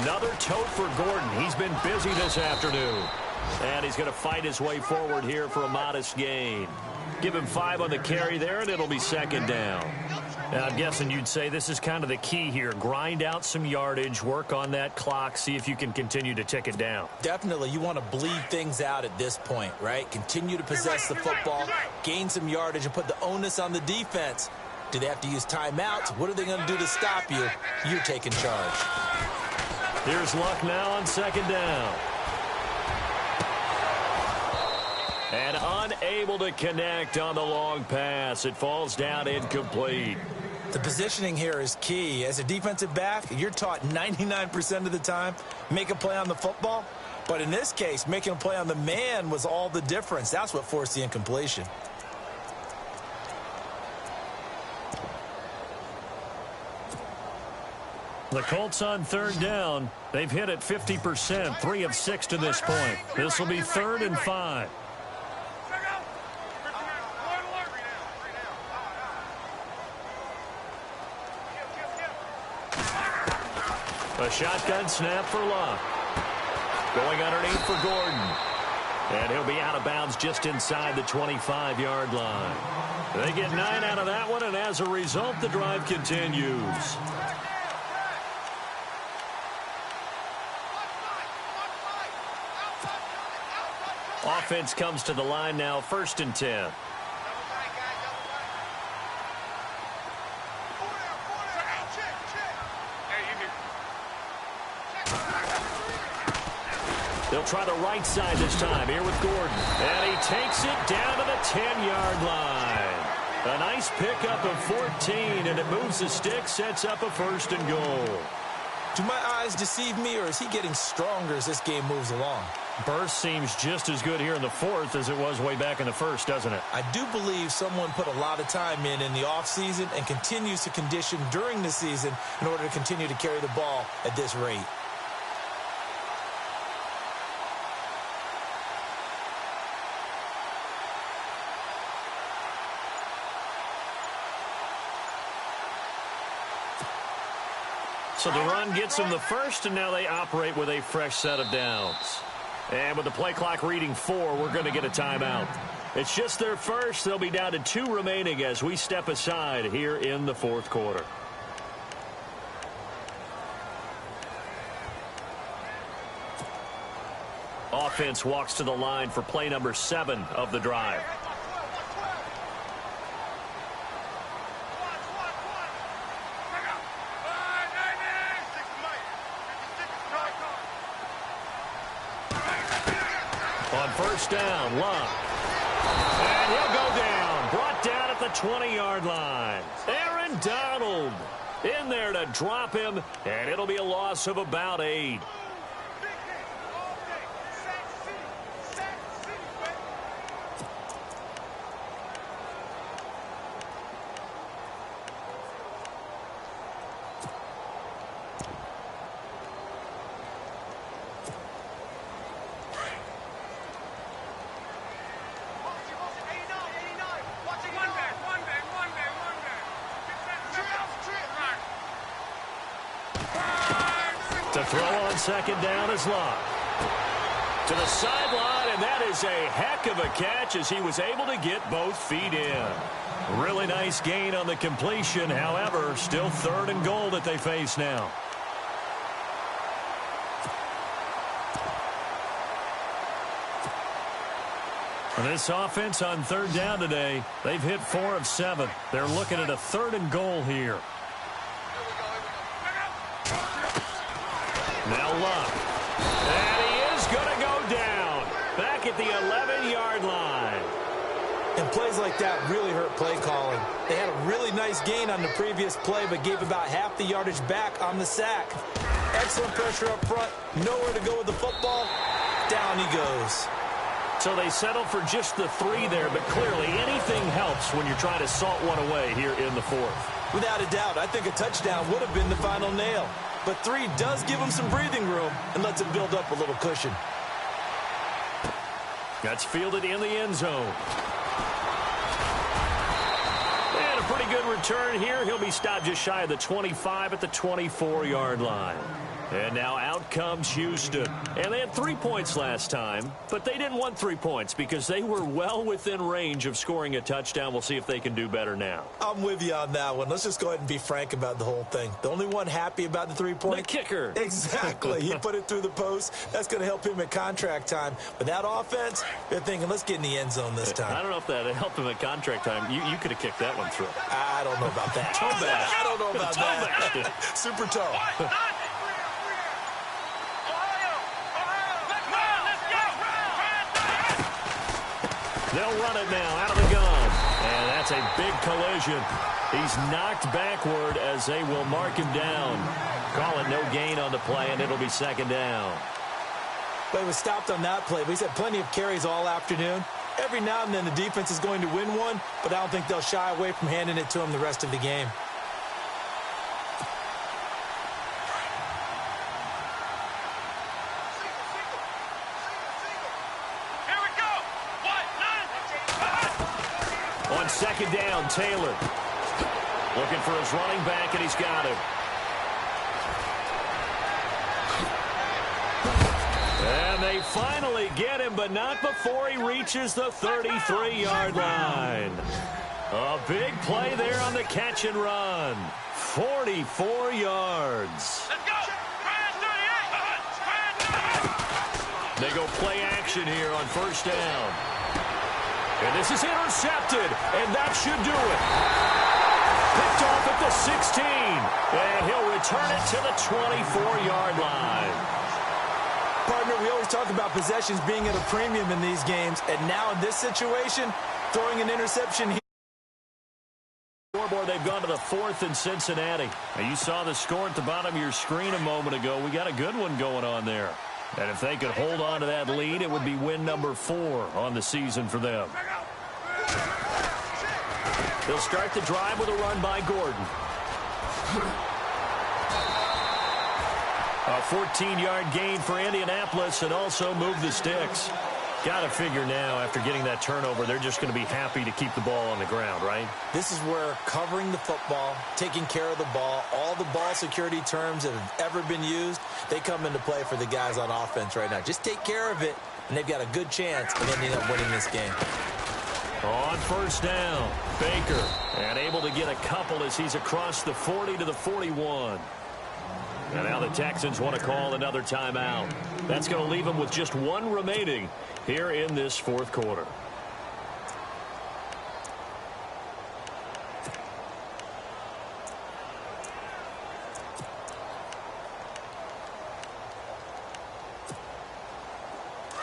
Another tote for Gordon. He's been busy this afternoon. And he's going to fight his way forward here for a modest gain. Give him 5 on the carry there, and it'll be second down. Now, I'm guessing you'd say this is kind of the key here. Grind out some yardage, work on that clock, see if you can continue to tick it down. Definitely. You want to bleed things out at this point, right? Continue to possess the football, gain some yardage, and put the onus on the defense. Do they have to use timeouts? What are they going to do to stop you? You're taking charge. Here's Luck now on second down. And unable to connect on the long pass. It falls down incomplete. The positioning here is key. As a defensive back, you're taught 99% of the time, make a play on the football. But in this case, making a play on the man was all the difference. That's what forced the incompletion. The Colts on third down. They've hit it 50%, 3 of 6 to this point. This will be 3rd and 5. A shotgun snap for Luck. Going underneath for Gordon. And he'll be out of bounds just inside the 25-yard line. They get 9 out of that one, and as a result, the drive continues. Offense comes to the line now, 1st and 10. They'll try the right side this time here with Gordon. And he takes it down to the 10-yard line. A nice pickup of 14, and it moves the stick, sets up a 1st and goal. Do my eyes deceive me, or is he getting stronger as this game moves along? Burst seems just as good here in the 4th as it was way back in the 1st, doesn't it? I do believe someone put a lot of time in the offseason and continues to condition during the season in order to continue to carry the ball at this rate. So the run gets them the 1st, and now they operate with a fresh set of downs. And with the play clock reading 4, we're going to get a timeout. It's just their 1st. They'll be down to 2 remaining as we step aside here in the 4th quarter. Offense walks to the line for play number 7 of the drive. On 1st down, Love. And he'll go down. Brought down at the 20-yard line. Aaron Donald in there to drop him, and it'll be a loss of about 8. To throw on 2nd down is Love. To the sideline, and that is a heck of a catch as he was able to get both feet in. Really nice gain on the completion. However, still 3rd and goal that they face now. And this offense on 3rd down today, they've hit 4 of 7. They're looking at a 3rd and goal here. Now Love. And he is going to go down. Back at the 11-yard line. And plays like that really hurt play calling. They had a really nice gain on the previous play, but gave about half the yardage back on the sack. Excellent pressure up front. Nowhere to go with the football. Down he goes. So they settled for just the 3 there, but clearly anything helps when you're trying to salt one away here in the 4th. Without a doubt, I think a touchdown would have been the final nail. But 3 does give him some breathing room and lets him build up a little cushion. That's fielded in the end zone. And a pretty good return here. He'll be stopped just shy of the 25 at the 24-yard line. And now out comes Houston. And they had 3 points last time, but they didn't want 3 points because they were well within range of scoring a touchdown. We'll see if they can do better now. I'm with you on that one. Let's just go ahead and be frank about the whole thing. The only one happy about the 3-point? The kicker. Exactly. He put it through the post. That's going to help him at contract time. But that offense, they're thinking, let's get in the end zone this time. I don't know if that helped him at contract time. You could have kicked that one through. I don't know about that. Toe bash. I don't know about that. Super toe. They'll run it now out of the gun. And that's a big collision. He's knocked backward as they will mark him down. Call it no gain on the play, and it'll be 2nd down. Well, he was stopped on that play, but he's had plenty of carries all afternoon. Every now and then the defense is going to win one, but I don't think they'll shy away from handing it to him the rest of the game. On 2nd down, Taylor. Looking for his running back, and he's got him. And they finally get him, but not before he reaches the 33-yard line. A big play there on the catch and run. 44 yards. Let's go. They go play action here on 1st down. And this is intercepted, and that should do it. Picked off at the 16, and he'll return it to the 24-yard line. partner, we always talk about possessions being at a premium in these games, and now in this situation, throwing an interception here. Scoreboard, they've gone to the 4th in Cincinnati. Now, you saw the score at the bottom of your screen a moment ago. We got a good one going on there. And if they could hold on to that lead, it would be win number 4 on the season for them. They'll start the drive with a run by Gordon. A 14-yard gain for Indianapolis and also move the sticks. Got to figure now, after getting that turnover, they're just going to be happy to keep the ball on the ground, right? This is where covering the football, taking care of the ball, all the ball security terms that have ever been used, they come into play for the guys on offense right now. Just take care of it, and they've got a good chance of ending up winning this game. On first down, Baker, and able to get a couple as he's across the 40 to the 41. And now the Texans want to call another timeout. That's going to leave them with just one remaining here in this 4th quarter.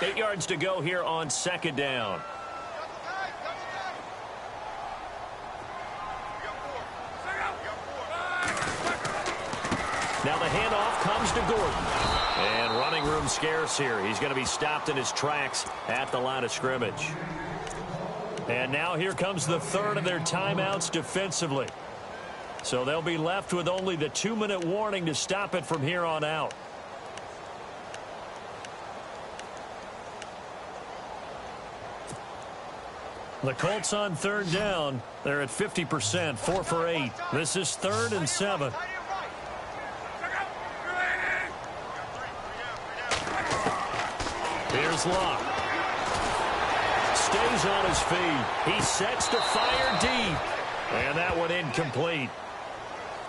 Eight yards to go here on 2nd down. Now the handoff comes to Gordon. And running room scarce here. He's going to be stopped in his tracks at the line of scrimmage. And now here comes the 3rd of their timeouts defensively. So they'll be left with only the 2-minute warning to stop it from here on out. The Colts on 3rd down. They're at 50%, 4 for 8. This is 3rd and 7. Here's Locke. Stays on his feet. He sets to fire deep. And that one incomplete.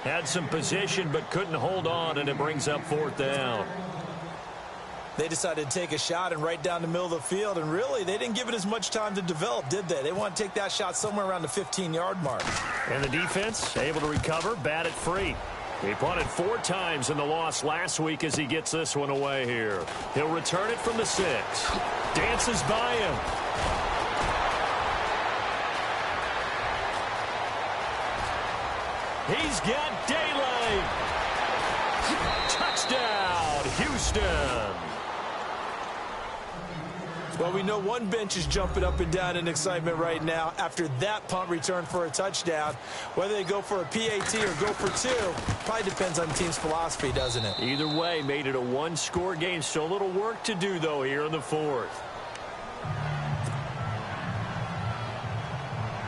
Had some position but couldn't hold on, and it brings up 4th down. They decided to take a shot and right down the middle of the field, and really, they didn't give it as much time to develop, did they? They want to take that shot somewhere around the 15-yard mark. And the defense able to recover, bat it free. He punted 4 times in the loss last week as he gets this one away here. He'll return it from the 6. Dances by him. He's got daylight. Touchdown, Houston. Well, we know one bench is jumping up and down in excitement right now after that punt return for a touchdown. Whether they go for a PAT or go for 2 probably depends on the team's philosophy, doesn't it? Either way, made it a 1-score game. Still a little work to do, though, here in the 4th.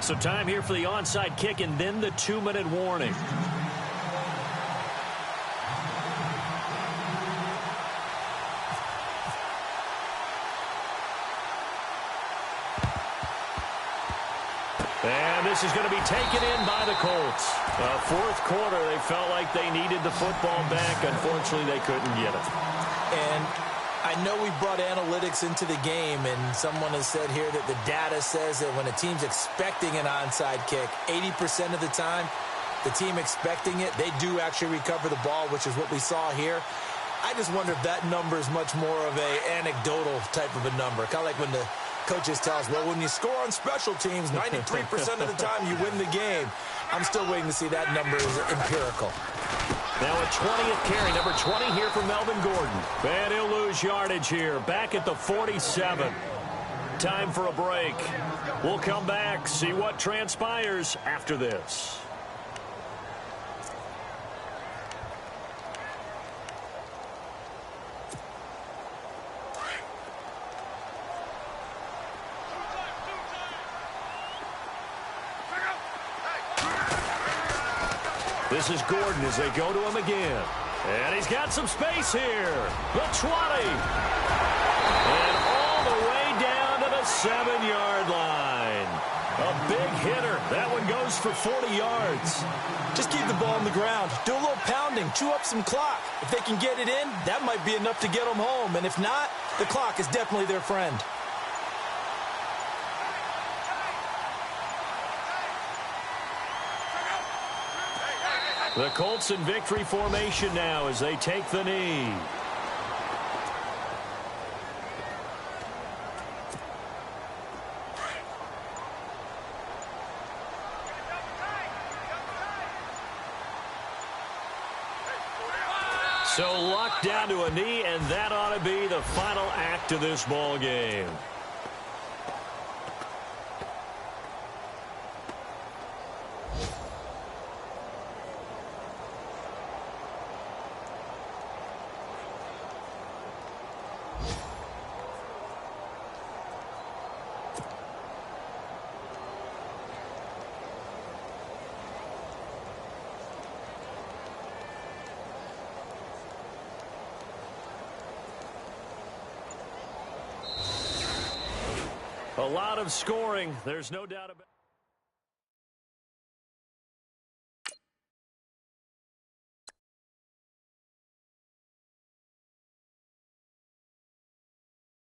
So time here for the onside kick and then the 2-minute warning. And this is going to be taken in by the Colts. 4th quarter, they felt like they needed the football back. Unfortunately, they couldn't get it. And I know we brought analytics into the game, and someone has said here that the data says that when a team's expecting an onside kick, 80% of the time, the team expecting it, they do actually recover the ball, which is what we saw here. I just wonder if that number is much more of an anecdotal type of a number, kind of like when the coaches tell us, well, when you score on special teams, 93% of the time you win the game. I'm still waiting to see that number is empirical. Now a 20th carry, number 20 here for Melvin Gordon. And he'll lose yardage here, back at the 47. Time for a break. We'll come back, see what transpires after this. This is Gordon as they go to him again. And he's got some space here. The 20. And all the way down to the 7-yard line. A big hitter. That one goes for 40 yards. Just keep the ball on the ground. Do a little pounding. Chew up some clock. If they can get it in, that might be enough to get them home. And if not, the clock is definitely their friend. The Colts in victory formation now as they take the knee. So Luck down to a knee, and that ought to be the final act of this ball game. A lot of scoring. There's no doubt about it.